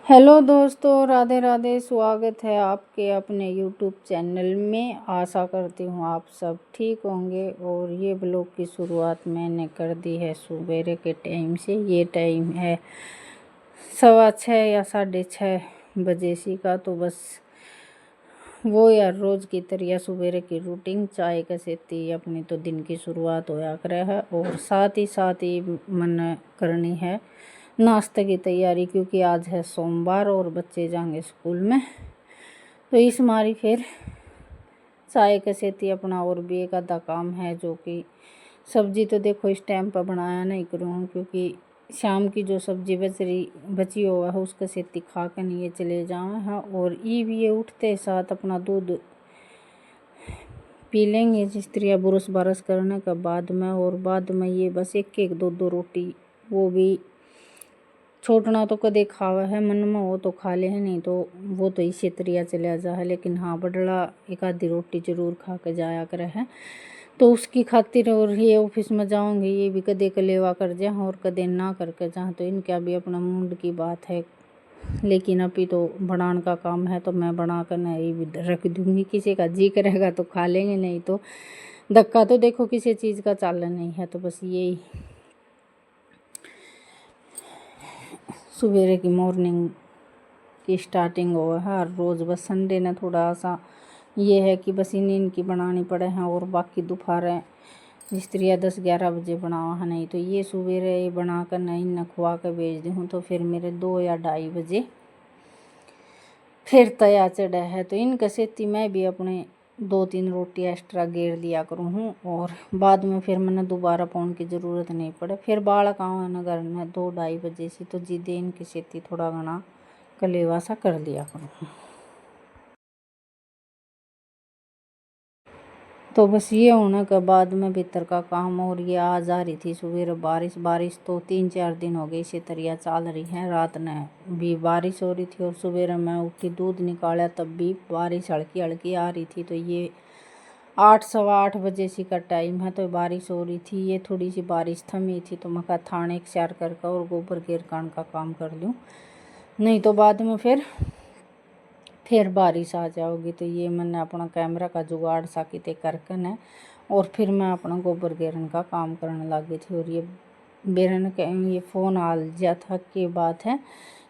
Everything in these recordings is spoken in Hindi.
हेलो दोस्तों, राधे राधे। स्वागत है आपके अपने यूट्यूब चैनल में। आशा करती हूँ आप सब ठीक होंगे। और ये ब्लॉग की शुरुआत मैंने कर दी है सवेरे के टाइम से। ये टाइम है 6:15 या 6:30 सी का। तो बस वो यार रोज़ की तरह सवेरे की रूटीन चाय कैसे अपनी तो दिन की शुरुआत होया करे है। और साथ ही मन करनी है नाश्ते की तैयारी, क्योंकि आज है सोमवार और बच्चे जाएंगे स्कूल में। तो इस मारी फिर चाय कैसे अपना और भी एक आधा काम है, जो कि सब्जी तो देखो इस टाइम पर बनाया नहीं करूँ, क्योंकि शाम की जो सब्जी बची हुआ है उसके सेती खा के नहीं ये चले जाए हैं। और ये उठते साथ अपना दूध पी लेंगे जिस तरह ब्रश बरस करने के बाद में। और बाद में ये बस एक एक दो दो रोटी, वो भी छोटना तो कदे खावा है मन में हो तो खा ले है, नहीं तो वो तो इसी तरह चला जा है। लेकिन हाँ, बड़ला एक आधी रोटी जरूर खा के जाया करे है। तो उसकी खातिर और ये ऑफिस में जाऊंगी, ये भी कदे कलेवा कर जाए और कदे ना करके जाए, तो इनका भी अपना मूड की बात है। लेकिन अभी तो बनाने का काम है, तो मैं बना कर नहीं भी रख दूंगी। किसी का जी करेगा तो खा लेंगे, नहीं तो धक्का तो देखो किसी चीज़ का चालन नहीं है। तो बस यही सवेरे की मॉर्निंग की स्टार्टिंग हुआ है हर रोज़। बस संडे ने थोड़ा सा ये है कि बस इनकी बनानी पड़े हैं, और बाकी दोपहर जिस तरह 10-11 बजे बनावा है। नहीं तो ये सवेरे बना कर नहीं न खुआ कर भेज दूँ तो फिर मेरे 2 या 2:30 बजे फिर तया चढ़ा है। तो इनके सेती मैं भी अपने 2-3 रोटी एक्स्ट्रा गेर लिया करूँ हूँ, और बाद में फिर मैंने दोबारा पाउन की ज़रूरत नहीं पड़े। फिर बालक आवा न घर में 2-2:30 बजे से, तो जिदे इनकी सेती थोड़ा घना कलेवा सा कर लिया करूँ। तो बस ये होने के बाद में भीतर का काम। और ये आज आ रही थी सवेरे बारिश तो 3-4 दिन हो गए इसी तरह चल रही है। रात ने भी बारिश हो रही थी, और सवेरे मैं उठी दूध निकाला तब भी बारिश हल्की हल्की आ रही थी। तो ये 8 सवा 8 बजे सी का टाइम है, तो बारिश हो रही थी। ये थोड़ी सी बारिश थमी थी, तो मैं कहा थाने एक सैर करके और गोबर गिरकान का काम कर लूँ, नहीं तो बाद में फिर बारिश आ जाओगी। तो ये मैंने अपना कैमरा का जुगाड़ सा किते करके न, और फिर मैं अपना गोबर गेरन का काम करने लगी थी। और ये बेरन के ये फ़ोन आ जा था की बात है,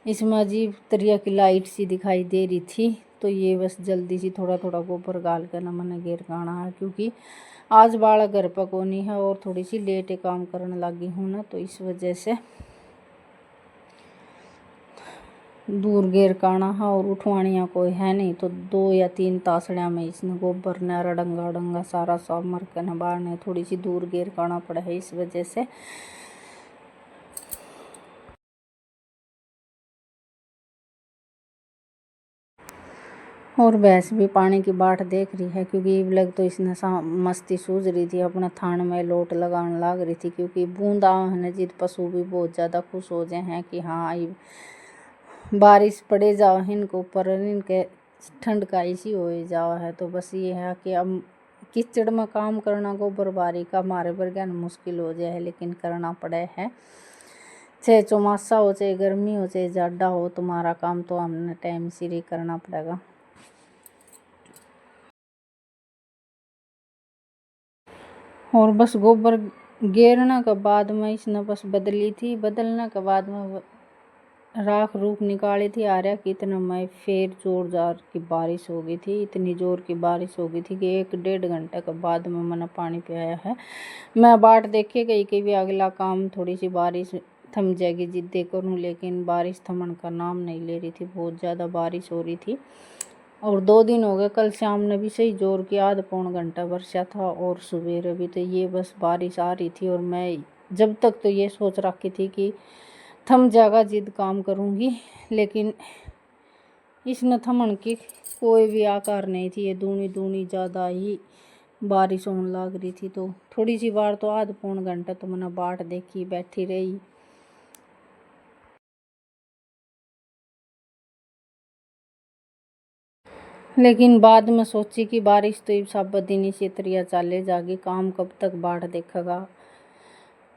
इसमें अजीब तरह की लाइट सी दिखाई दे रही थी। तो ये बस जल्दी सी थोड़ा थोड़ा गोबर गाल कर ना मैंने गेर गाना है, क्योंकि आज बाड़ा घर पर कोनी है और थोड़ी सी लेट काम करने लगी हूँ ना, तो इस वजह से दूर गेर काना है। और उठवानिया कोई है नहीं, तो 2 या 3 तासड़िया में इसने गोबर नारा डंगा डंगा सारा सब मर के न बाहर ने थोड़ी सी दूर गेर काना पड़ा है इस वजह से। और भैंस भी पानी की बाट देख रही है, क्योंकि लग तो इसने मस्ती सूझ रही थी, अपना थान में लोट लगाने लग रही थी। क्योंकि बूंदा है जित पशु भी बहुत ज़्यादा खुश हो जाए हैं कि हाँ बारिश पड़े जाओ इनके ऊपर, इनके ठंड का इसी हो जाओ है। तो बस ये है कि अब कीचड़ में काम करना गोबर बारी का हमारे बरगन मुश्किल हो जाए, लेकिन करना पड़े है। चाहे चौमासा हो, चाहे गर्मी हो, चाहे जाडा हो, तुम्हारा काम तो हमने टाइम सिर ही करना पड़ेगा। और बस गोबर गेरने के बाद में इसने बस बदली थी, बदलने के बाद में राख रूख निकाली थी। आ रहा कि इतना मैं फिर जोर जार की बारिश हो गई थी, इतनी ज़ोर की बारिश हो गई थी कि 1-1.5 घंटे के बाद में मैंने पानी पियाया है। मैं बाट देखे गई कि भी अगला काम थोड़ी सी बारिश थम जाएगी जिद्दे करूँ, लेकिन बारिश थमन का नाम नहीं ले रही थी, बहुत ज़्यादा बारिश हो रही थी। और 2 दिन हो गए, कल शाम ने भी सही जोर की आधा पौन घंटा बरसा था, और सवेरे भी। तो ये बस बारिश आ रही थी, और मैं जब तक तो ये सोच रखी थी कि थम जाएगा जिद काम करूँगी, लेकिन इसने थमन की कोई भी आकार नहीं थी। ये दूनी दूनी ज़्यादा ही बारिश होने लग रही थी। तो थोड़ी सी बार तो आधा पौन घंटा तो मैंने बाट देखी, बैठी रही। लेकिन बाद में सोची कि बारिश तो सब दिन इसी तरह चले जाएगी, काम कब तक बाट देखेगा।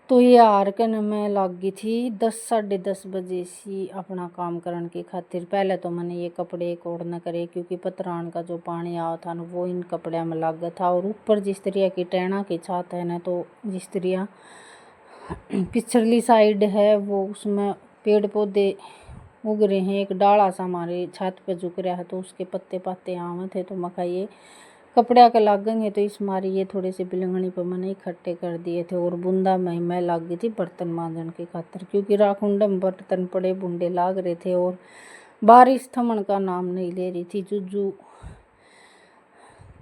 तो ये हार के न मैं लग गई थी 10 साढ़े 10 बजे से अपना काम करने की खातिर। पहले तो मैंने ये कपड़े एक और न करे क्योंकि पतरान का जो पानी आया था ना वो इन कपड़े में लग गया था। और ऊपर जिस तरह की टेना की छत है ना, तो जिस तरह पिछली साइड है वो उसमें पेड़ पौधे उग रहे हैं। एक डाला सा हमारे छत पे झुक रहा है तो उसके पत्ते पत्ते आम थे, तो मका ये कपड़े के लागेंगे तो इस मारी ये थोड़े से बिलंगनी पर मैंने इकट्ठे कर दिए थे। और बूंदा में मैं लग गई थी बर्तन मांजन की खातिर, क्योंकि राखुंड में बर्तन पड़े बूंदे लाग रहे थे और बारिश थमन का नाम नहीं ले रही थी। जुजू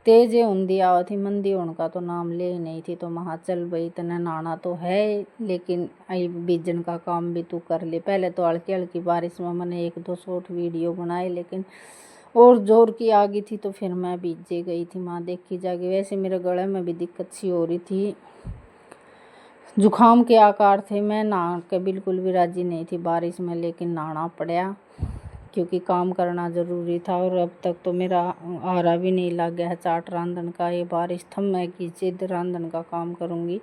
तेज होंदी आवा थी, मंदी होने का तो नाम ले ही नहीं थी। तो महा चल भाई तने नहाना तो है, लेकिन आई बीजन का काम भी तू कर ले। पहले तो हल्की हल्की बारिश में मैंने 1-2 शॉर्ट वीडियो बनाए, लेकिन और जोर की आ गई थी तो फिर मैं भीजे गई थी। माँ देखी जागी। वैसे मेरे गले में भी दिक्कत सी हो रही थी, जुकाम के आकार थे। मैं नहा के बिल्कुल भी राजी नहीं थी बारिश में, लेकिन नहाना पड़ा क्योंकि काम करना ज़रूरी था। और अब तक तो मेरा आरा भी नहीं लग गया है चाट रांधन का। ये बारिश थमेगी जिद रांधन का काम करूँगी,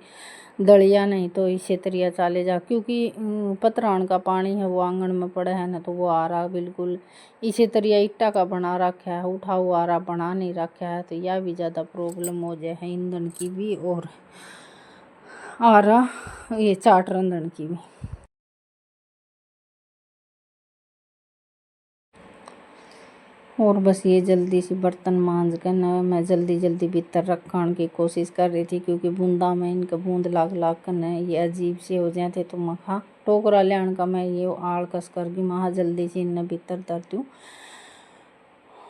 दलिया नहीं तो इसे तरिया चाले जा। क्योंकि पतरान का पानी है वो आंगन में पड़ा है ना, तो वो आरा बिल्कुल इसे तरिया ईटा का बना रखा है, उठा हुआ आरा बना नहीं रखा है। तो यह भी ज़्यादा प्रॉब्लम हो जाए है ईंधन की भी और आरा ये चाट रांधन की भी। और बस ये जल्दी सी बर्तन मांज कर न मैं जल्दी जल्दी भीतर रखने की कोशिश कर रही थी, क्योंकि बूंदा में इनका बूंद लाग लाग कर न ये अजीब से हो जाते। तो मखा टोकरा लेने का मैं ये आड़ कस करके महा जल्दी से इन्हें भीतर धरती हूँ।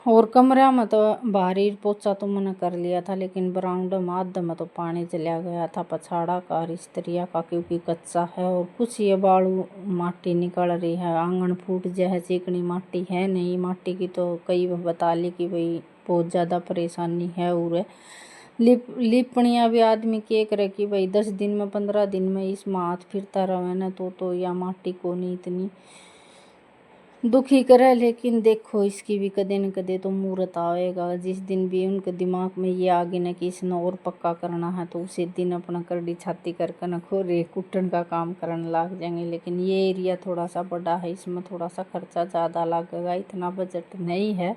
और कमरा में तो बाहरी पोछा तो मैंने कर लिया था, लेकिन बरामदा में आधा में तो पानी चला गया था पछाड़ा का रिश्तरिया का, क्योंकि कच्चा है। और कुछ ये बालू माटी निकल रही है, आंगन फूट जाए, चिकनी माटी है नहीं। माटी की तो कई बता ली कि भाई बहुत ज़्यादा परेशानी है। और लिपनिया भी आदमी के करे कि भाई 10 दिन में 15 दिन में इसमें हाथ फिरता रहे ना, तो या माटी को नहीं इतनी दुखी करे। लेकिन देखो इसकी भी कदे न कदे तो मुहूर्त आएगा। जिस दिन भी उनके दिमाग में ये आ गई ना कि इसने और पक्का करना है, तो उसी दिन अपना करड़ी छाती करके न खोरे कुटन का काम करने लग जाएंगे। लेकिन ये एरिया थोड़ा सा बड़ा है, इसमें थोड़ा सा खर्चा ज़्यादा लगेगा, इतना बजट नहीं है।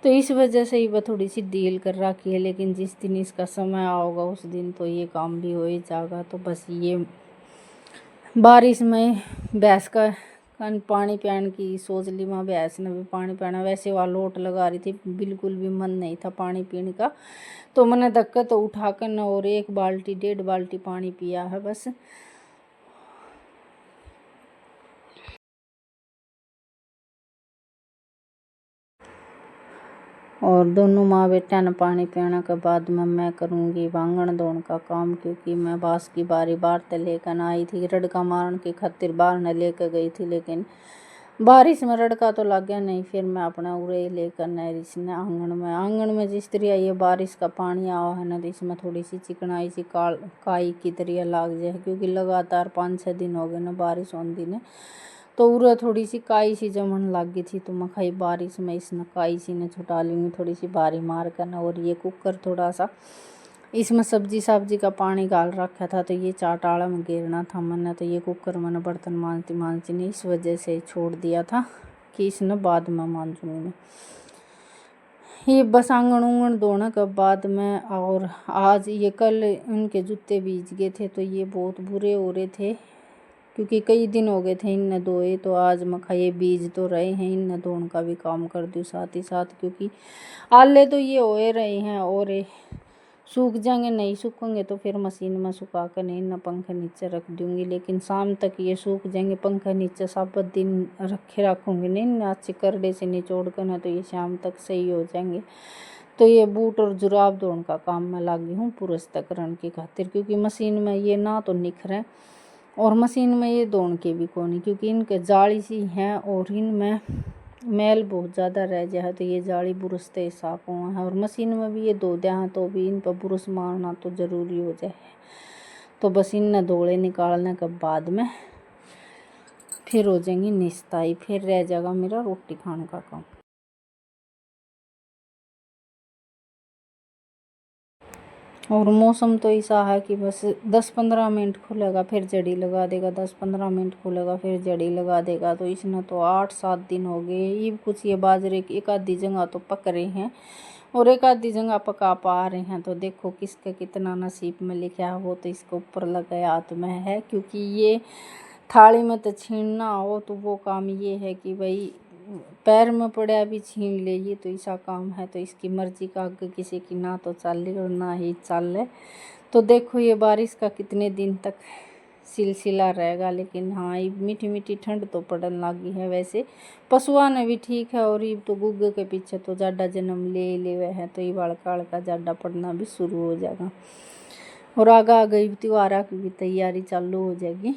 तो इस वजह से ही वह थोड़ी सी डील कर रखी है। लेकिन जिस दिन इसका समय आओगा उस दिन तो ये काम भी हो ही जाएगा। तो बस ये बारिश में भैंस का पानी पियाने की सोच ली। माँ भैंस ने भी पानी पियाना, वैसे वह लोट लगा रही थी, बिल्कुल भी मन नहीं था पानी पीने का। तो मैंने धक्का तो उठा कर न और 1 बाल्टी 1.5 बाल्टी पानी पिया है बस। और दोनों माँ बेटा ने पानी पीने के बाद में मैं करूँगी वांगण धोने का काम, क्योंकि मैं बास की बारी बाहर से लेकर आई थी। रड़का मारने की खातिर बाहर न लेकर गई थी, लेकिन बारिश में रड़का तो लग गया नहीं। फिर मैं अपना उरे लेकर नहरी से आंगन में जिस तरह ये बारिश का पानी आवा है ना, तो इसमें थोड़ी सी चिकनाई सी काई की तरह लाग जाए, क्योंकि लगातार 5-6 दिन हो गए ना बारिश होती ने। तो उरे थोड़ी सी काई सी जमन लग गई थी। तो मैं खाई बारिश में इसने काई सी ने छुटा लूँगी थोड़ी सी बारी मार कर। और ये कुकर थोड़ा सा इसमें सब्जी का पानी डाल रखा था, तो ये चाटाड़ा में गिरना था मैंने। तो ये कुकर मैंने बर्तन मांजती नहीं इस वजह से छोड़ दिया था कि इसने बाद में मांजूंगी मैं। ये बस आंगन उंगन धोने के बाद में। और आज ये कल उनके जूते भीज गए थे, तो ये बहुत बुरे हो रहे थे, क्योंकि कई दिन हो गए थे इनने धोए। तो आज मखा ये बीज तो रहे हैं, इनने धोने का भी काम कर दूँ साथ ही साथ, क्योंकि आले तो ये हो रहे हैं और सूख जाएंगे। नहीं सूखेंगे तो फिर मशीन में सुखा कर नहीं ना पंखे नीचे रख दूँगी, लेकिन शाम तक ये सूख जाएंगे। पंखे नीचे सब दिन रखूँगी नहीं ना अच्छे करड़े से निचोड़ कर ना, तो ये शाम तक सही हो जाएंगे। तो ये बूट और जुराब धोने का काम मैं लगी हूँ पुरस्ता करने की खातिर, क्योंकि मशीन में ये ना तो निखरे और मशीन में ये धोने के भी कोनी, क्योंकि इनके जाली सी हैं और इनमें मैल बहुत ज़्यादा रह जाए। तो ये जाली बुरसते साफ हुआ है, और मशीन में भी ये धो दिया है तो भी इन पर बुरस मारना तो ज़रूरी हो जाए। तो बस इन धोले निकालने के बाद में फिर हो जाएंगी निस्ताई, फिर रह जाएगा मेरा रोटी खाने का काम। और मौसम तो ऐसा है कि बस 10-15 मिनट खुलेगा फिर जड़ी लगा देगा, 10-15 मिनट खुलेगा फिर जड़ी लगा देगा। तो इसने तो 8-7 दिन हो गए। ये कुछ ये बाजरे की एक आधी जगह तो पक रहे हैं और एक आधी जगह पका पा रहे हैं। तो देखो किसका कितना नसीब में लिखा है वो तो इसके ऊपर लगा हाथ में है, क्योंकि ये थाली में तो छीनना हो तो वो काम ये है कि भाई पैर में पड़ा भी छीन ले, ये तो ऐसा काम है। तो इसकी मर्जी का आगे किसी की ना तो चले और ना ही चले। तो देखो ये बारिश का कितने दिन तक सिलसिला रहेगा। लेकिन हाँ ये मीठी मीठी ठंड तो पड़न लगी है। वैसे पशुआ ने भी ठीक है और ये तो गुग्गे के पीछे तो ज़्यादा जन्म ले हुए हैं, तो ये बड़का का ज़्यादा पड़ना भी शुरू हो जाएगा और आगे आगे त्योहार की भी तैयारी चालू हो जाएगी।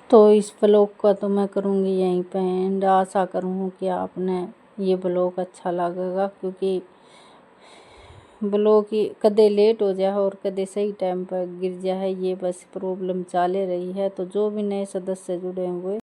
तो इस ब्लॉग का तो मैं करूँगी यहीं पे एंड। आशा करूँ कि आपने ये ब्लॉग अच्छा लगेगा, क्योंकि ब्लॉग ही कदे लेट हो जाए और कदे सही टाइम पर गिर जाए, ये बस प्रॉब्लम चाले रही है। तो जो भी नए सदस्य जुड़े हुए